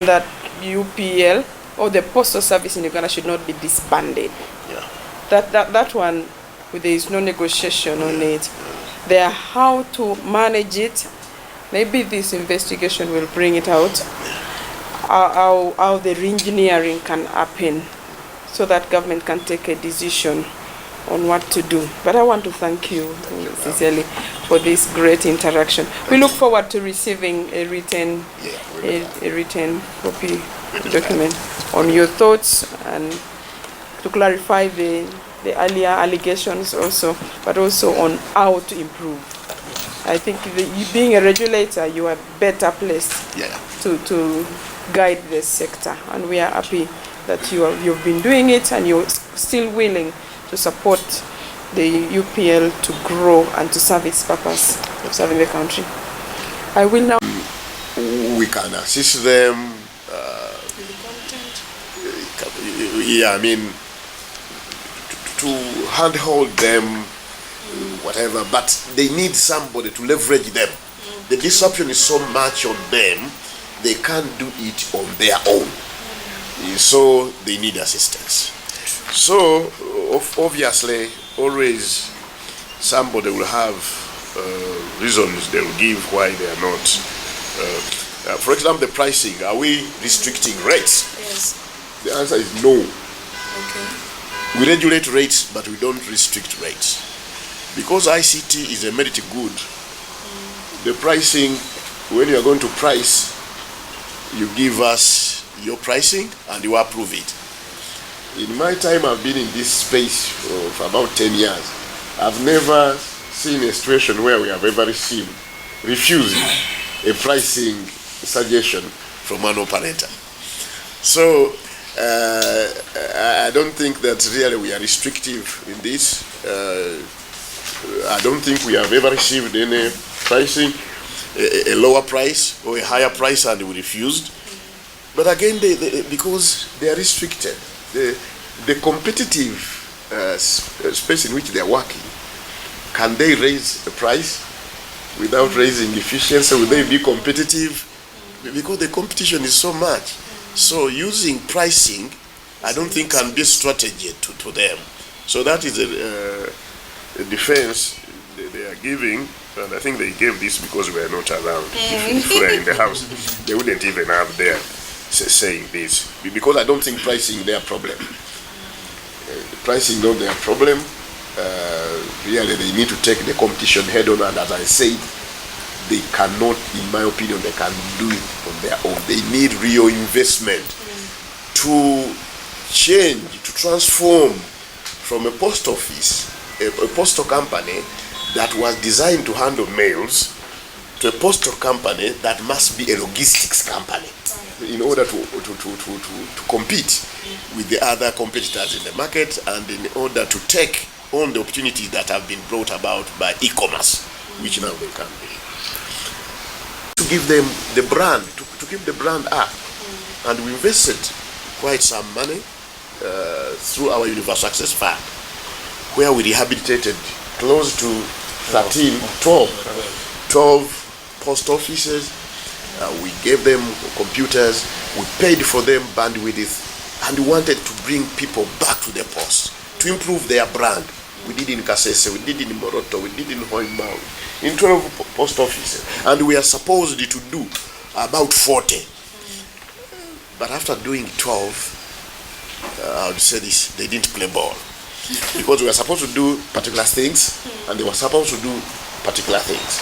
that UPL or the postal service in Uganda should not be disbanded. Yeah. That one, there is no negotiation on it. There, how to manage it. Maybe this investigation will bring it out. How the re-engineering can happen, so that government can take a decision on what to do. But I want to thank you sincerely for this great interaction. We look forward to receiving a written copy document on your thoughts and to clarify the earlier allegations also, but also on how to improve. I think you being a regulator, you are better placed to guide this sector, and we are happy that you've been doing it and you're still willing to support the UPL to grow and to serve its purpose of serving the country. I will now. We can assist them. To handhold them, whatever, but they need somebody to leverage them. The disruption is so much on them, they can't do it on their own. So they need assistance. So obviously, always somebody will have reasons they will give why they are not. For example, the pricing. Are we restricting rates? Yes. The answer is no. Okay. We regulate rates, but we don't restrict rates. Because ICT is a merit good, the pricing, when you are going to price, you give us your pricing and you approve it. In my time I've been in this space for about 10 years. I've never seen a situation where we have ever refused a pricing suggestion from an operator. So I don't think that really we are restrictive in this. I don't think we have ever received any pricing, a lower price or a higher price, and we refused. But again, because they are restricted, the competitive space in which they are working, can they raise the price without raising efficiency? Will they be competitive? Because the competition is so much. So using pricing, I don't think can be a strategy to them. So that is a defense they are giving, and I think they gave this because we are not around. If we were in the house, they wouldn't even have their saying this, because I don't think pricing their problem. Pricing not their problem. Really, they need to take the competition head on, and as I said, they cannot, in my opinion, they can do it on their own. They need real investment to change, to transform from a post office, a postal company that was designed to handle mails, to a postal company that must be a logistics company in order to compete with the other competitors in the market, and in order to take on the opportunities that have been brought about by e-commerce, which now they can be. To give them the brand, to keep the brand up. And we invested quite some money through our Universal Access Fund, where we rehabilitated close to 12 post offices. We gave them computers, we paid for them bandwidth, and we wanted to bring people back to the post, to improve their brand. We did in Kasese, we did in Moroto, we did in Hoimau, in 12 post offices. And we are supposed to do about 40. But after doing 12, I would say this, they didn't play ball. Because we were supposed to do particular things, and they were supposed to do particular things.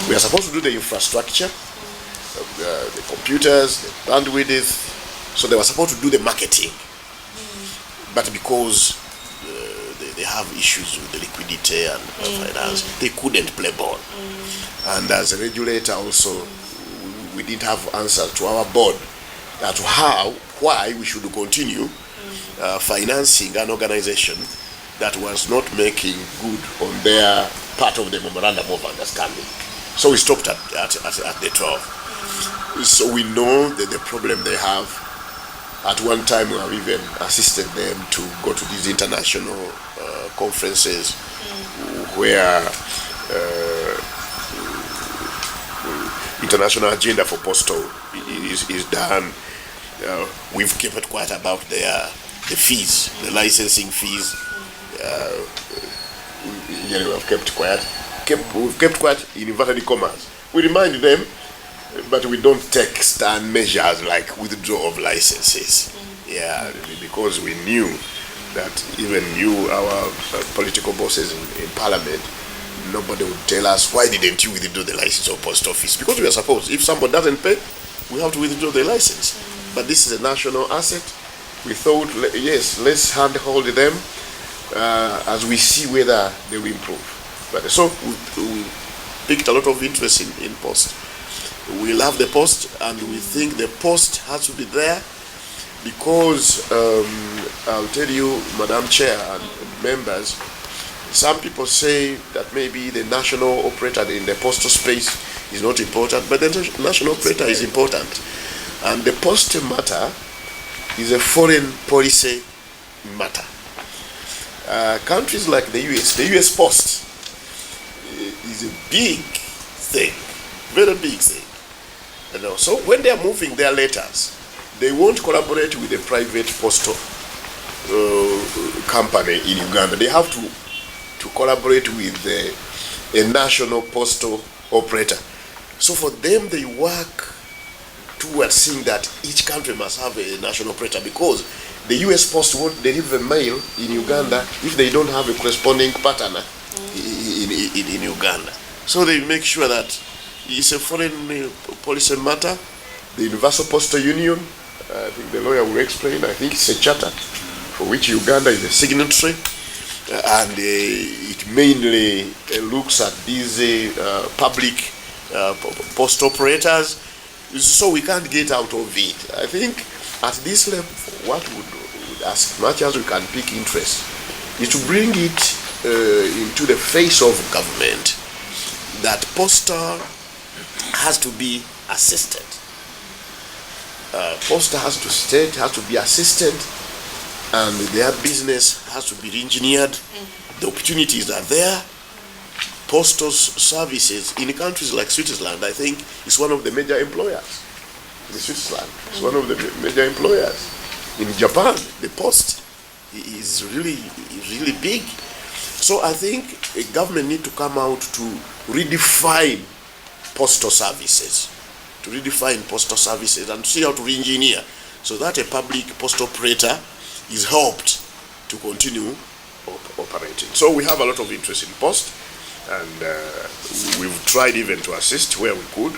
We are supposed to do the infrastructure, the computers, the bandwidth, so they were supposed to do the marketing. But because they have issues with the liquidity and finance, they couldn't play ball. And as a regulator also, we didn't have answer to our board as to why we should continue financing an organization that was not making good on their part of the memorandum of understanding. So we stopped at the 12. So we know that the problem they have. At one time, we have even assisted them to go to these international conferences where international agenda for postal is done. we've kept quiet about the fees, the licensing fees. We have kept quiet. We've kept quiet in inverted commas. We remind them, but we don't take stern measures like withdrawal of licenses. Yeah, because we knew that even our political bosses in Parliament, nobody would tell us, why didn't you withdraw the license of post office? Because we are supposed, if somebody doesn't pay, we have to withdraw the license. But this is a national asset. We thought, yes, let's handhold them as we see whether they will improve. But so we picked a lot of interest in Post. We love the Post, and we think the Post has to be there because I'll tell you, Madam Chair and members, some people say that maybe the national operator in the postal space is not important, but the national operator is important. And the postal matter is a foreign policy matter. Countries like the US Post is a big thing, very big thing. So when they are moving their letters, they won't collaborate with a private postal company in Uganda. They have to collaborate with a national postal operator. So for them, they work towards seeing that each country must have a national operator, because the US Post won't deliver mail in Uganda if they don't have a corresponding partner in Uganda. So they make sure that it's a foreign policy matter. The Universal Postal Union, I think the lawyer will explain, I think it's a charter for which Uganda is a signatory, and it mainly looks at these public post operators, so we can't get out of it. I think at this level, what would as much as we can pick interest is to bring it into the face of government that Posta has to be assisted. Posta has to be assisted, and their business has to be engineered. The opportunities are there. Postal services in countries like Switzerland, I think, is one of the major employers. In Switzerland, it's one of the major employers. In Japan, the post is really big. So I think a government need to come out to redefine postal services, and see how to re-engineer so that a public post operator is helped to continue operating. So we have a lot of interest in Post, and we've tried even to assist where we could.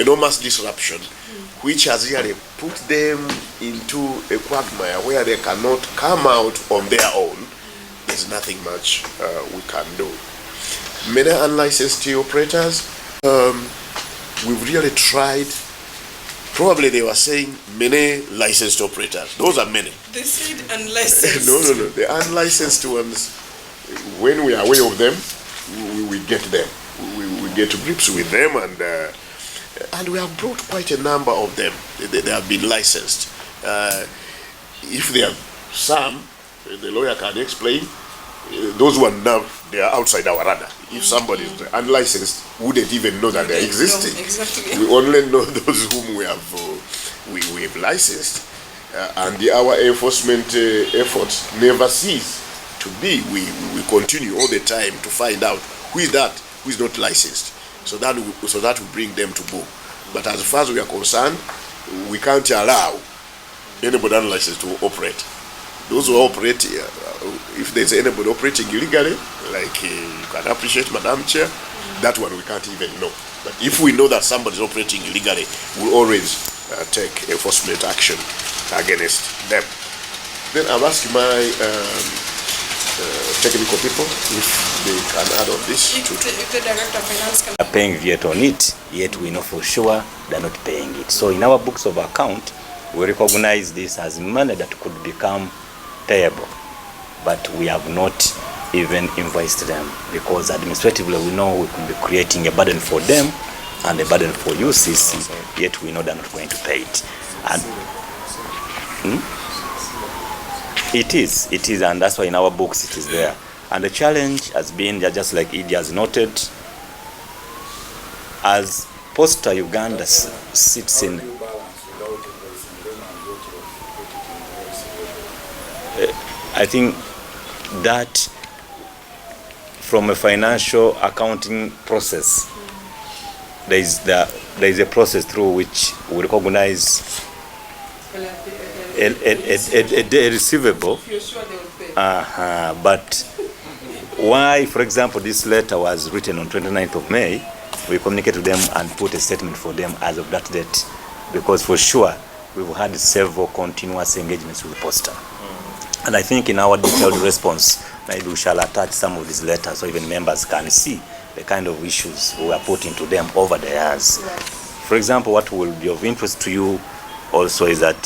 Enormous disruption, which has really put them into a quagmire where they cannot come out on their own. There's nothing much we can do. Many unlicensed operators, we've really tried. Probably they were saying many licensed operators. Those are many. They said unlicensed. No. The unlicensed ones, when we are aware of them, we get them. We get to grips with them, and we have brought quite a number of them. They have been licensed. If there are some, the lawyer can explain. Those ones now, they are outside our radar. If somebody is unlicensed, wouldn't even know that they're existing. No, exactly. We only know those whom we have licensed, and our enforcement efforts never cease to be. We continue all the time to find out who is not licensed, so that we bring them to book. But as far as we are concerned, we can't allow anybody unlicensed to operate. Those who operate, if there's anybody operating illegally, like you can appreciate Madam Chair, that one we can't even know. But if we know that somebody is operating illegally, we'll always take enforcement action against them. Then I'll ask my technical people if they can add on this. If the Director of Finance can... Are paying VAT on it, yet we know for sure they're not paying it. So in our books of account, we recognize this as money that could become payable, but we have not even invoiced them, because administratively we know we could be creating a burden for them and a burden for UCC, yet we know they're not going to pay it. And it is, and that's why in our books it is there. And the challenge has been, just like Idi has noted, as Posta Uganda sits in I think that from a financial accounting process, there is a process through which we recognize a receivable. If you're sure they will pay. But why, for example, this letter was written on 29th of May, we communicate to them and put a statement for them as of that date, because for sure we've had several continuous engagements with Posta. And I think in our detailed response, maybe we shall attach some of these letters so even members can see the kind of issues we are putting to them over the years. Right. For example, what will be of interest to you also is that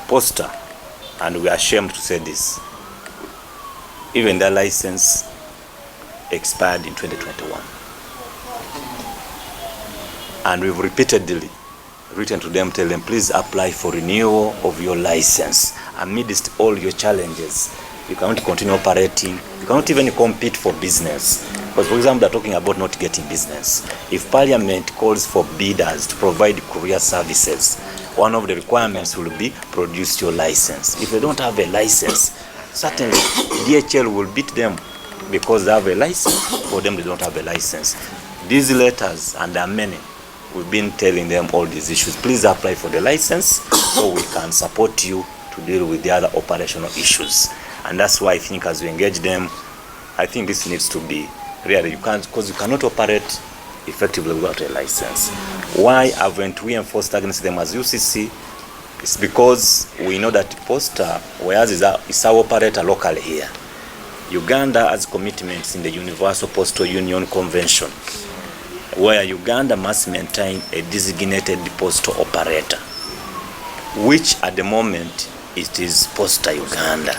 Posta, and we are ashamed to say this, even their license expired in 2021. And we've repeatedly written to them, tell them, please apply for renewal of your license. Amidst all your challenges, you cannot continue operating, you cannot even compete for business. Because, for example, they're talking about not getting business. If Parliament calls for bidders to provide courier services, one of the requirements will be produce your license. If they don't have a license, certainly DHL will beat them because they have a license. For them, they don't have a license. These letters, and there are many, we've been telling them all these issues. Please apply for the license so we can support you to deal with the other operational issues. And that's why I think as we engage them, I think this needs to be really, you can't, because you cannot operate effectively without a license. Why haven't we enforced against them as UCC? It's because we know that Posta, whereas is our operator locally here. Uganda has commitments in the Universal Postal Union Convention, where Uganda must maintain a designated postal operator, which at the moment it is Posta Uganda.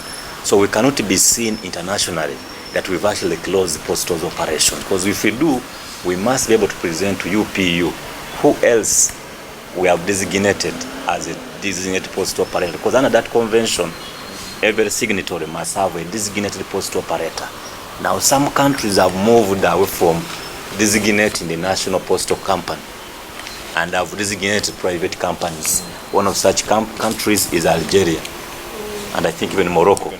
So we cannot be seen internationally that we've actually closed the postal operation, because if we do, we must be able to present to UPU who else we have designated as a designated postal operator, because under that convention every signatory must have a designated postal operator. Now some countries have moved away from designating the national postal company and have designated private companies. One of such countries is Algeria, and I think even Morocco.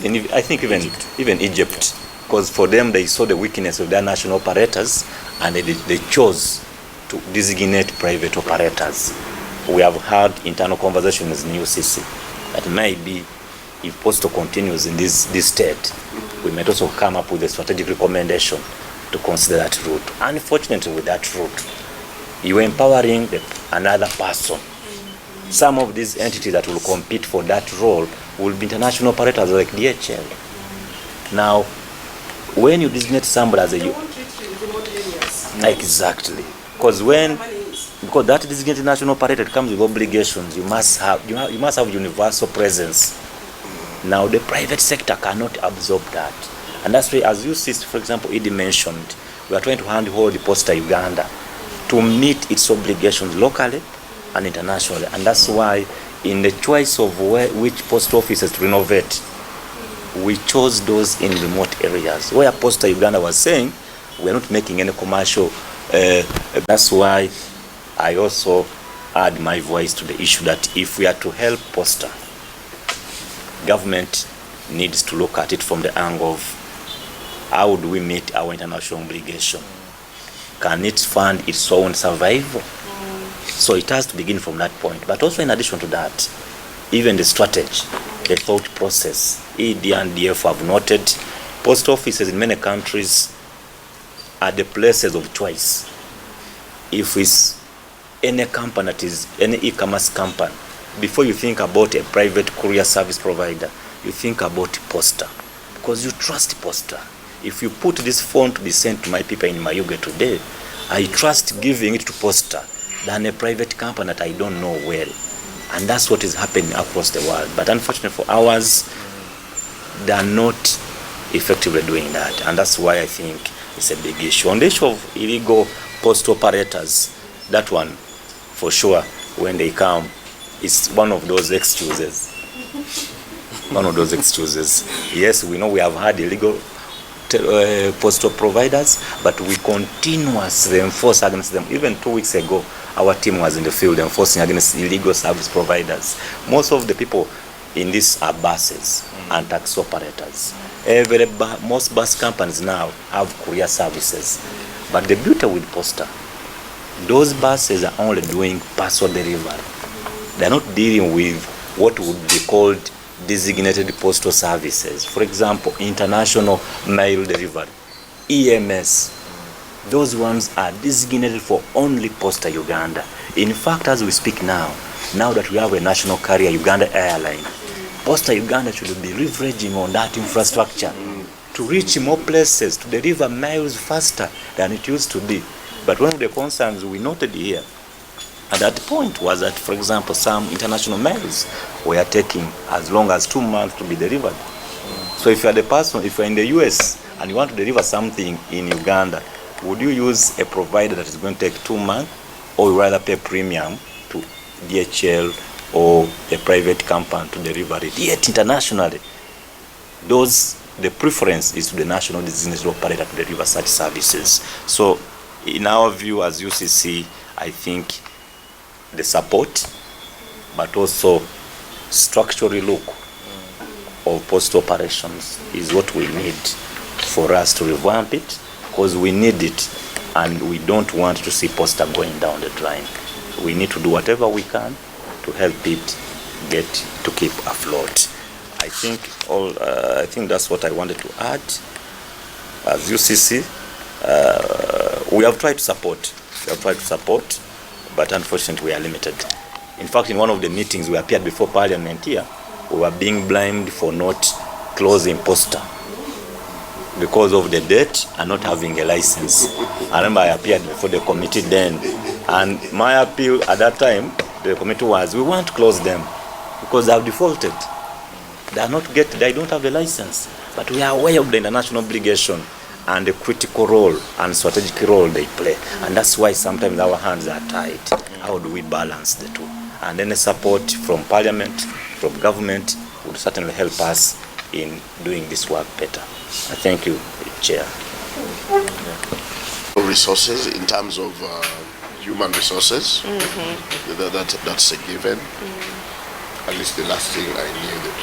I think even Egypt, because for them they saw the weakness of their national operators and they chose to designate private operators. We have had internal conversations in UCC that maybe if Postal continues in this state, we might also come up with a strategic recommendation to consider that route. Unfortunately, with that route, you are empowering another person. Some of these entities that will compete for that role will be international operators like DHL. Now, when you designate somebody as a... They won't reach the remote areas. Exactly. Because that designated national operator comes with obligations, you must have universal presence. Now, the private sector cannot absorb that. And that's why, as you see, for example, Edie mentioned, we are trying to handhold the Posta Uganda to meet its obligations locally and internationally. And that's why in the choice of which post offices to renovate, we chose those in remote areas where Posta Uganda was saying we're not making any commercial. That's why I also add my voice to the issue that if we are to help Posta, government needs to look at it from the angle of how do we meet our international obligation? Can it fund its own survival? So it has to begin from that point. But also in addition to that, even the strategy, the thought process, ED and DF have noted post offices in many countries are the places of choice. If it's any company that is any e-commerce company, before you think about a private courier service provider, you think about Posta, because you trust Posta. If you put this phone to be sent to my people in Mayuge today, I trust giving it to Posta than a private company that I don't know well. And that's what is happening across the world. But unfortunately for ours, they are not effectively doing that. And that's why I think it's a big issue. On the issue of illegal post operators, that one, for sure, when they come, it's one of those excuses. One of those excuses. Yes, we know we have had illegal postal providers, but we continuously enforce against them. Even 2 weeks ago, our team was in the field enforcing against illegal service providers. Most of the people in this are buses and taxi operators. Most bus companies now have courier services. But the beauty with Posta, those buses are only doing parcel delivery. They're not dealing with what would be called designated postal services. For example, international mail delivery, EMS. Those ones are designated for only Posta Uganda. In fact, as we speak now that we have a national carrier, Uganda Airline, Posta Uganda should be leveraging on that infrastructure to reach more places, to deliver mails faster than it used to be. But one of the concerns we noted here at that point was that, for example, some international mails were taking as long as 2 months to be delivered. So if you are the person, if you're in the US and you want to deliver something in Uganda, would you use a provider that is going to take 2 months, or you rather pay premium to DHL or a private company to deliver it? Yet internationally, the preference is to the national designated operator to deliver such services. So in our view as UCC, I think the support, but also structural look of postal operations is what we need for us to revamp it, because we need it and we don't want to see Posta going down the drain. We need to do whatever we can to help it to keep afloat. I think that's what I wanted to add. As UCC, we have tried to support, but unfortunately we are limited. In fact, in one of the meetings we appeared before Parliament here, we were being blamed for not closing Posta because of the debt and not having a license. I remember I appeared before the committee then, and my appeal at that time, the committee was, we want to close them because they have defaulted. They don't have a license, but we are aware of the international obligation and the critical role and strategic role they play, and that's why sometimes our hands are tied. How do we balance the two? And any support from Parliament, from government, would certainly help us in doing this work better. I thank you, Chair. Resources in terms of human resources, that's a given. At least the last thing I knew that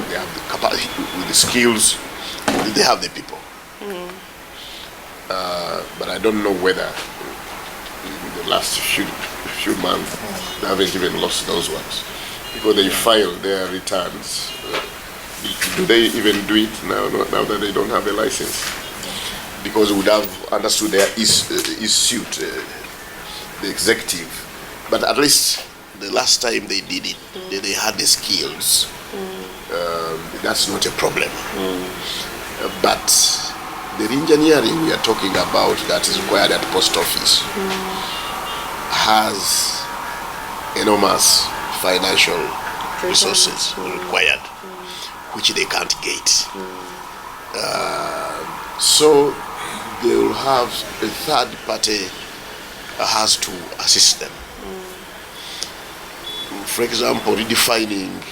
they have the capacity, with the skills, they have the people. But I don't know whether in the last few months they haven't even lost those ones, because they file their returns. Do they even do it now that they don't have a license? Because we would have understood their suit, the executive. But at least the last time they did it, they had the skills. That's not a problem. But the engineering we are talking about that is required at the post office has enormous financial resources required, which they can't get. So they will have a third party has to assist them. For example, redefining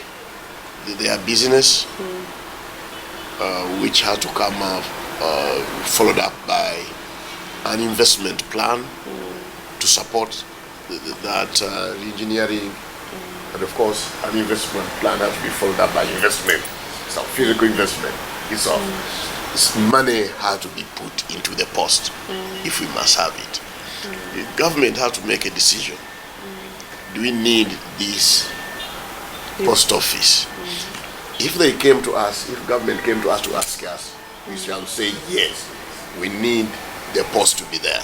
their business, which has to come up, followed up by an investment plan to support that engineering, and of course an investment plan has to be followed up by investment, so physical investment. Money has to be put into the post if we must have it. The government has to make a decision. Do we need this post office? If they came to us, if government came to us to ask us, we shall say yes, we need the post to be there.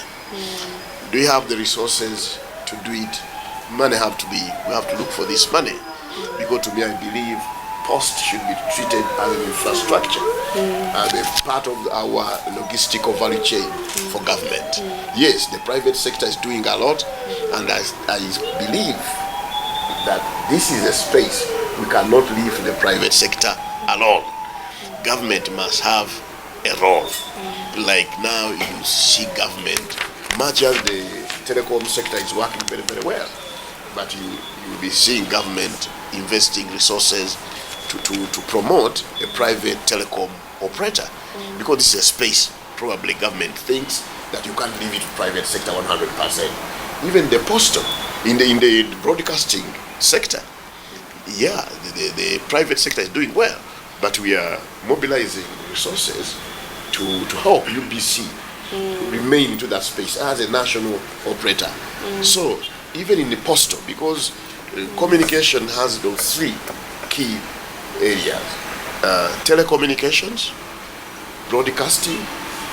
Do we have the resources to do it? We have to look for this money. Because to me, I believe post should be treated as an infrastructure, as a part of our logistical value chain for government. Yes, the private sector is doing a lot, and I believe that this is a space we cannot leave the private sector alone. Government must have a role. Like now you see government, much as the telecom sector is working very, very well, but you will be seeing government investing resources to promote a private telecom operator, because this is a space probably government thinks that you can't leave it to private sector 100%. even the postal, in the broadcasting sector, yeah, the private sector is doing well, but we are mobilizing resources to help UBC to remain into that space as a national operator. So even in the postal, because communication has those three key areas, telecommunications, broadcasting,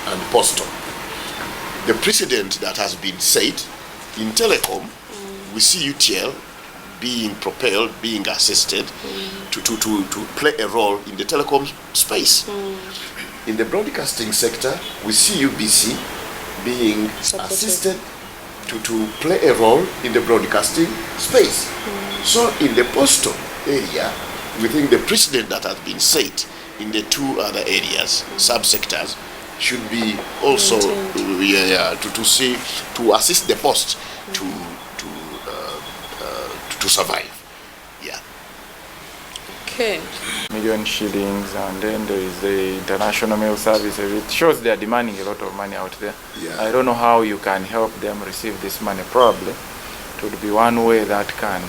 and postal. The precedent that has been set in telecom, we see UTL being propelled, being assisted to play a role in the telecom space. In the broadcasting sector, we see UBC being assisted to play a role in the broadcasting space. So in the postal area, we think the precedent that has been set in the two other areas, subsectors, should be also to assist the post to survive. Yeah. Okay. Million shillings, and then there is the international mail service. It shows they are demanding a lot of money out there. Yeah. I don't know how you can help them receive this money. Probably it would be one way that can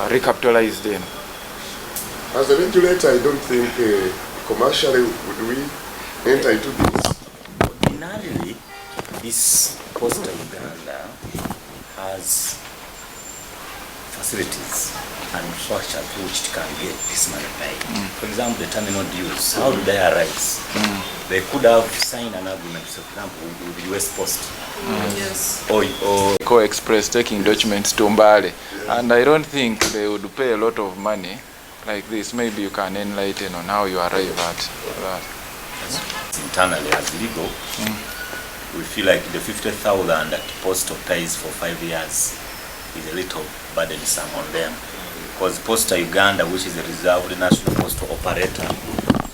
recapitalize them. As a regulator, I don't think commercially would we enter into this. Ordinarily, this Posta Uganda has facilities and infrastructure through which it can get this money paid. For example, the terminal dues, how do they arise? They could have signed an agreement, for example, with the US Post. Yes. Or Co-express taking documents to Mbale, and I don't think they would pay a lot of money like this. Maybe you can enlighten on how you arrive at that. internally as legal, we feel like the 50,000 that Posta pays for 5 years is a little burdensome on them, because Posta Uganda, which is a reserved national postal operator,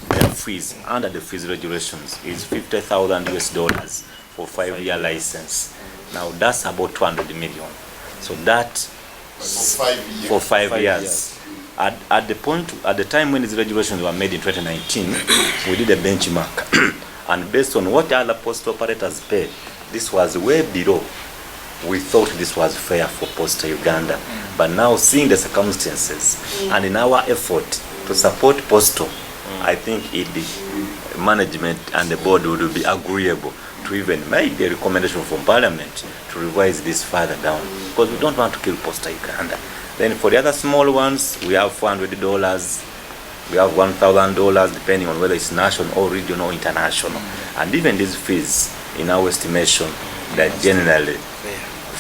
their fees under the fees regulations is $50,000 for 5-year license. Now that's about 200 million. So that for 5 years. At the time when these regulations were made in 2019, we did a benchmark, and based on what other postal operators pay, this was way below. We thought this was fair for Posta Uganda, but now seeing the circumstances and in our effort to support Postal, I think the management and the board would be agreeable to even make a recommendation from Parliament to revise this further down, because we don't want to kill Posta Uganda. Then for the other small ones, we have $400, we have $1,000, depending on whether it's national or regional or international. And even these fees, in our estimation, they're generally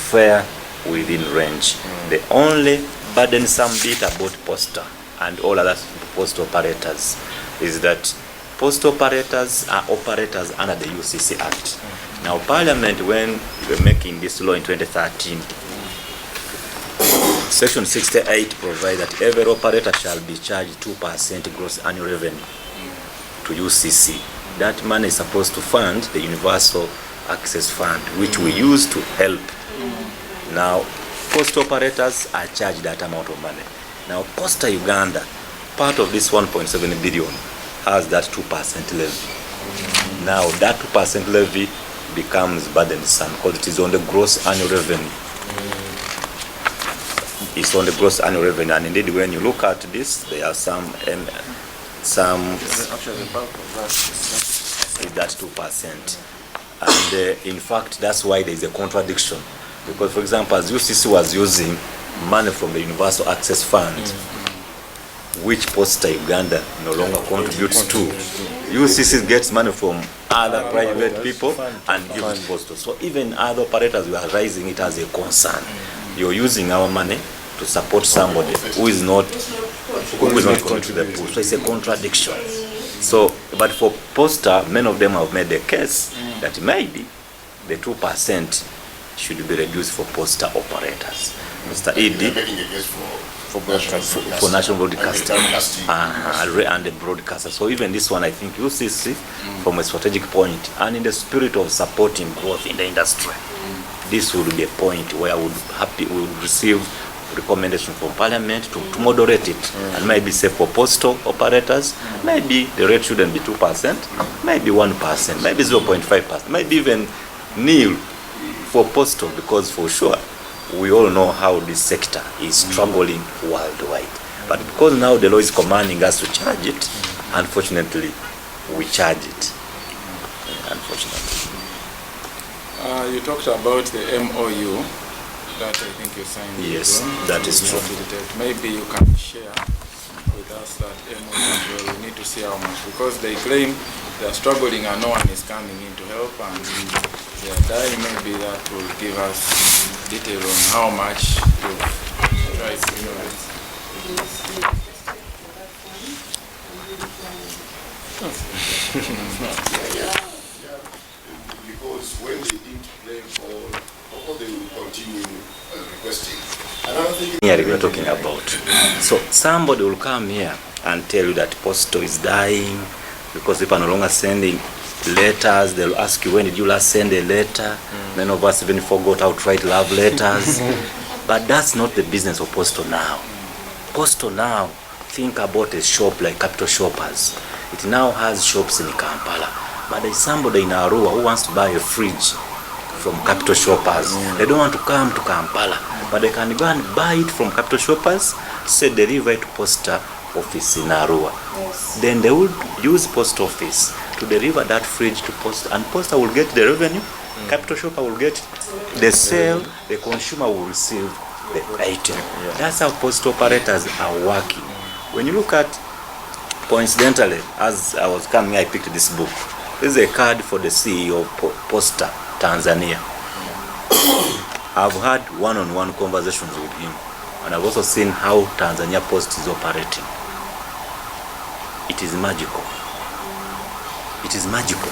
fair within range. The only burdensome bit about Posta and all other postal operators is that postal operators are operators under the UCC Act. Now, Parliament, when we were making this law in 2013, Section 68 provides that every operator shall be charged 2% gross annual revenue to UCC. That money is supposed to fund the Universal Access Fund, which we use to help. Now, postal operators are charged that amount of money. Now, Posta Uganda, part of this 1.7 billion, has that 2% levy. Now, that 2% levy becomes burdensome because it is on the gross annual revenue. It's on the gross annual revenue, and indeed, when you look at this, there are some is that 2%, and in fact, that's why there is a contradiction. Because, for example, as UCC was using money from the Universal Access Fund, which Posta Uganda no longer contributes to, UCC gets money from other private people and gives it Posta. So even other operators were raising it as a concern. You're using our money to support somebody who is not contributing to the pool. So it's a contradiction. So, but for Posta, many of them have made the case that maybe the 2% should be reduced for Posta operators. Mr. Eddy, for national broadcasting and the broadcaster. So even this one, I think UCC, from a strategic point and in the spirit of supporting growth in the industry, this would be a point where we would receive recommendation from Parliament to moderate it, and maybe say for postal operators, maybe the rate shouldn't be 2%, maybe 1%, maybe 0.5%, maybe even nil for postal, because for sure we all know how this sector is struggling worldwide. But because now the law is commanding us to charge it, unfortunately, we charge it. Unfortunately. You talked about the MOU that I think you signed. Yes, that is true. Maybe you can share with us that MOU as well. We need to see how much, because they claim they are struggling and no one is coming in to help, and they are dying. Maybe that will give us detail on how much to try to innovate. Because when they didn't play for, they will continue requesting. Another thing Here we are talking about. So somebody will come here and tell you that postal is dying because people are no longer sending letters. They'll ask you, when did you last send a letter? Many of us even forgot how to write love letters. But that's not the business of postal now. Postal now, think about a shop like Capital Shoppers. It now has shops in Kampala. But there's somebody in Arua who wants to buy a fridge from Capital Shoppers. They don't want to come to Kampala, but they can go and buy it from Capital Shoppers, say deliver it to Posta office in Arua. Yes. Then they would use Post office to deliver that fridge to Posta, and Posta will get the revenue, Capital Shopper will get the sale, the consumer will receive the item. That's how post operators are working. When you look at, coincidentally, as I was coming, I picked this book. This is a card for the CEO of Posta, Tanzania. I've had one-on-one conversations with him, and I've also seen how Tanzania Post is operating. It is magical. It is magical.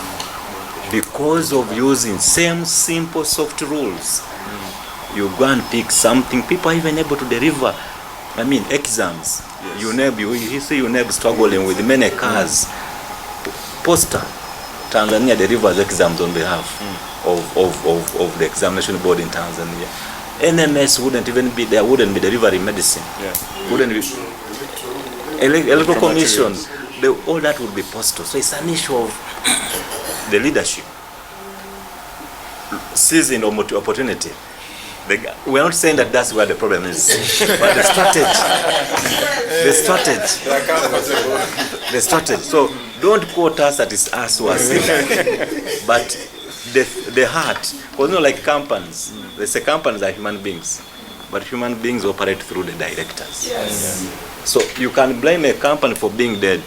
Because of using same simple soft rules. You go and pick something, people are even able to deliver, exams. Yes. You see UNEB struggling with many cars. Posta, Tanzania delivers exams on behalf of the examination board in Tanzania. NMS wouldn't be delivering medicine. Yeah. Wouldn't be electoral commission. All that would be postal. So it's an issue of the leadership seizing opportunity. We're not saying that that's where the problem is, but the strategy. So don't quote us that it's us who are saying that, but the heart, because like companies, they say companies are human beings, but human beings operate through the directors. Yes. So you can blame a company for being dead,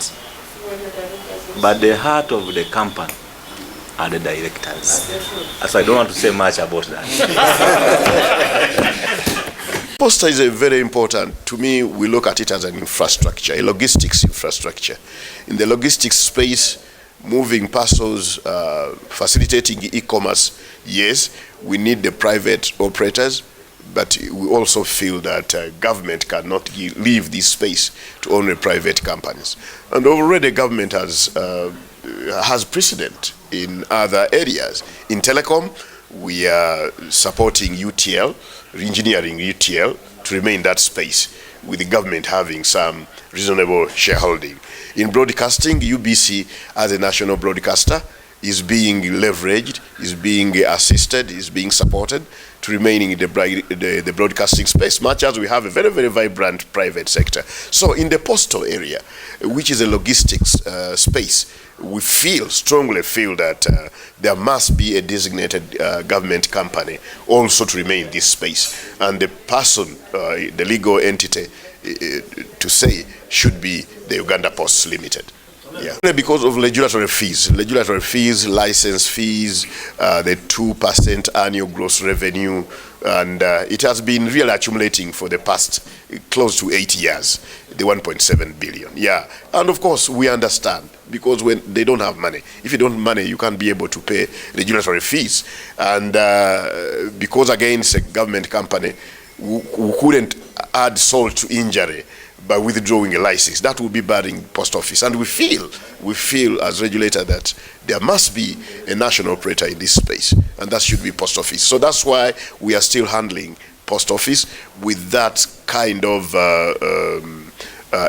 but the heart of the company are the directors. So I don't want to say much about that. Posta is a very important, to me, we look at it as an infrastructure, a logistics infrastructure. In the logistics space, moving parcels, facilitating e-commerce, yes, we need the private operators, but we also feel that government cannot leave this space to only private companies. And already government has precedent in other areas. In telecom, we are supporting UTL, engineering UTL, to remain that space, with the government having some reasonable shareholding. In broadcasting, UBC as a national broadcaster is being leveraged, is being assisted, is being supported to remaining in the broadcasting space, much as we have a very, very vibrant private sector. So in the postal area, which is a logistics space, we strongly feel that there must be a designated government company also to remain in this space. And the person, the legal entity to say, should be the Uganda Post Limited. Yeah. Because of regulatory fees, license fees, the 2% annual gross revenue, and it has been really accumulating for the past close to 8 years, the 1.7 billion. Yeah, and of course we understand, because when they don't have money, if you don't have money, you can't be able to pay regulatory fees. And because again it's a government company, we couldn't add salt to injury by withdrawing a license. That would be bad in post office. And we feel as regulator that there must be a national operator in this space, and that should be post office. So that's why we are still handling post office with that kind of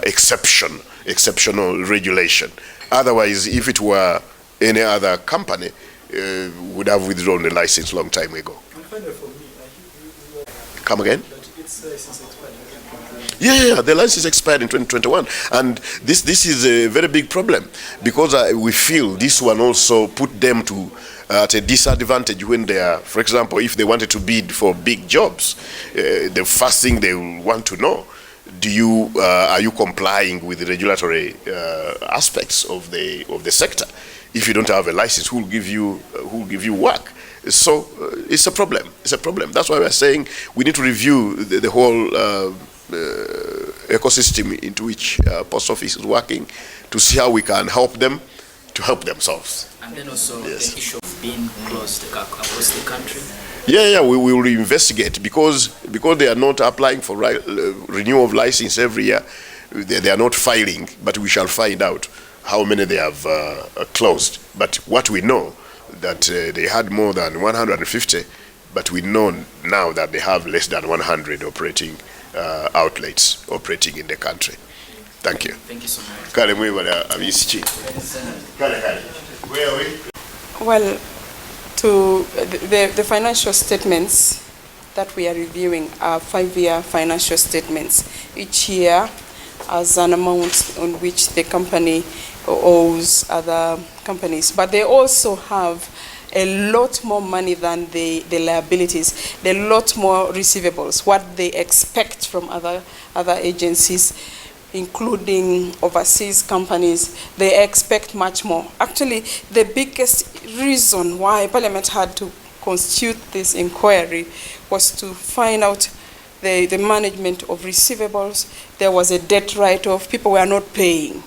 exceptional regulation. Otherwise, if it were any other company, would have withdrawn the license long time ago. Come again? Its license expired in 2021. Yeah, the license expired in 2021, and this is a very big problem because we feel this one also put them to at a disadvantage when they are, for example, if they wanted to bid for big jobs, the first thing they will want to know: are you complying with the regulatory aspects of the sector? If you don't have a license, who will give you work? So it's a problem. It's a problem. That's why we are saying we need to review the whole ecosystem into which Post Office is working to see how we can help them to help themselves. And then also Yes. the issue of being closed across the country. Yeah, we will investigate because they are not applying for renewal of license every year. They are not filing, but we shall find out how many they have closed. But what we know that they had more than 150, but we know now that they have less than 100 operating outlets operating in the country. Thank you. Thank you so much. Kale mwebale abisichi. Kale. Where are we? Well, to the financial statements that we are reviewing are 5-year financial statements. Each year as an amount on which the company owes other companies. But they also have a lot more money than the liabilities, a lot more receivables, what they expect from other agencies, including overseas companies. They expect much more. Actually, the biggest reason why Parliament had to constitute this inquiry was to find out the management of receivables. There was a debt write-off. People were not paying.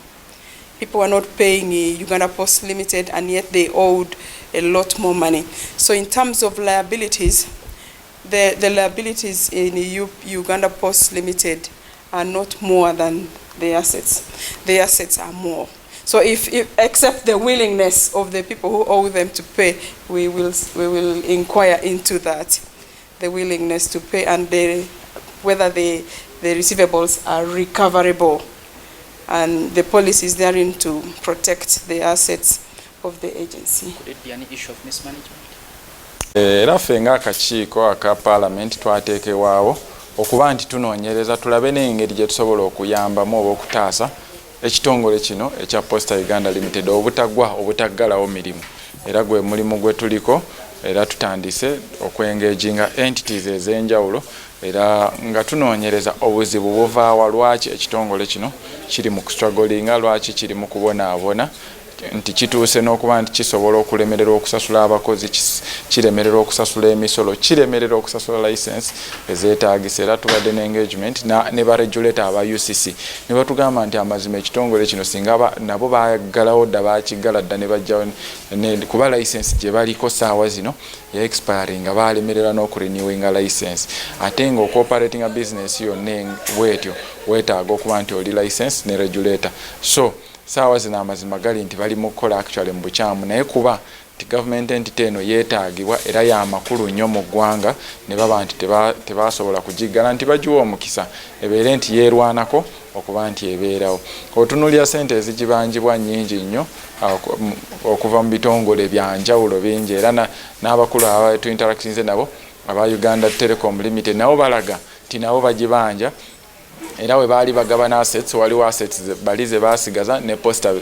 People were not paying Uganda Post Limited, and yet they owed a lot more money. So in terms of liabilities, the liabilities in Uganda Post Limited are not more than the assets. The assets are more. So if except the willingness of the people who owe them to pay, we will inquire into that, the willingness to pay, and whether the receivables are recoverable, and the policy is therein to protect the assets of the agency. Could it be an issue of mismanagement? Era ffe ng'akakiiko aka Parliament twateekewaawo okuba nti tunoonyereza tulabe n'engeri gye tusobola okuyambamu oba okutaasa ekitongole kino ekya Posta Uganda Limited obutaggalawo mirimu. Era gwe mulimu gwe tuliko, era tutandise okwengeginga entities ez'enjawulo, era nga tunoonyereza obuzibu buvaawa lwaki ekitongole kino kiri mu kustrugglinga, lwaki kiri mu kubonaabona, nti kituuse n'okuba nti kisobola okulemerera okusasula abakozi, kiremerera okusasula emisolo, kiremerera okusasula license ezeetaagisa. Era tubadde n'engagement ne baregulator aba UCC ne batugamba nti amazima ekitongole kino singa nabo baggalawo dda bakiggala dda ne bajjawo kuba license gye baliko saawa zino ya expiring nga balemerera n'okurenewinga license, ate nga ocooperating business yonna bwetyo weetaaga okuba nti oli license ne regulator. So saawa zino amazima gali nti bali mu kukola actually mu bukyamu, naye kuba nti government entity eno yeetaagibwa era ya makulu nnyo mu ggwanga, ne baba nti tebasobola kugiggala, nti bagiwa omukisa ebeere nti yeerwanako okuba nti ebeerawo. Otunulira ssente ezigibanjibwa nnyingi nnyo okuva mu bitongole bya njawulo bingi, era n'abakulu abatu interactions nabo aba Uganda Telecom Limited nabo balaga nti nabo bagibanja. Era we baali bagabana assets, waliwo assets bali ze basigaza ne Posta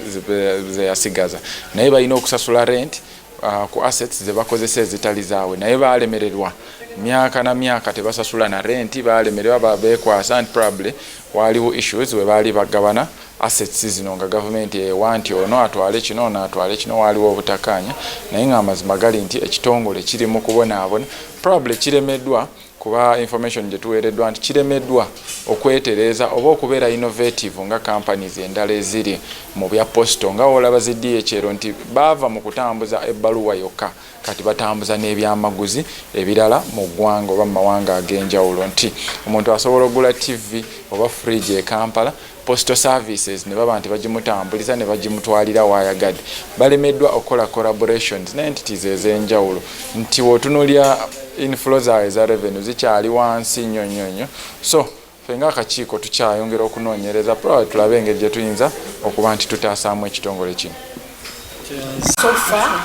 ze yasigaza, naye balina okusasula rent ku assets ze bakozesa ezitali zaabwe, naye baalemererwa myaka na myaka tebasasula na rent, baalemererwa babeekwasa, and probably waliwo issues we baali bagabana assets zino nga government ewa nti ono atwale kino ono atwale kino, waliwo obutakkaanya, naye nga amazima gali nti ekitongole kiri mu kubonaabona. Probably kiremeddwa kuba information gye tuweereddwa nti kiremeddwa okwetereza oba okubeera innovative nga companies endala eziri mu bya posto, nga olaba zi DHL nti baava mu kutambuza ebbaluwa yokka, kati batambuza n'ebyamaguzi ebirala mu ggwanga oba mu mawanga ag'enjawulo, nti omuntu asobola okugula TV oba fridge e Kampala, postal services ne baba nti bagimutambuliza ne bagimutwalira waayagadde. Balemeddwa okukola collaborations n'entities ez'enjawulo, nti wotunuulya inflow zaabwe eza revenue zikyali wansi nnyo. So ffe ng'akakiiko tukyayongera okunoonyereza probably tulabe engeri gye tuyinza okuba nti tutaasaamu ekitongole kino. So far,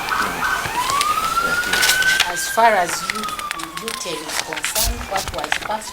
as far as you detail is concerned, what was passed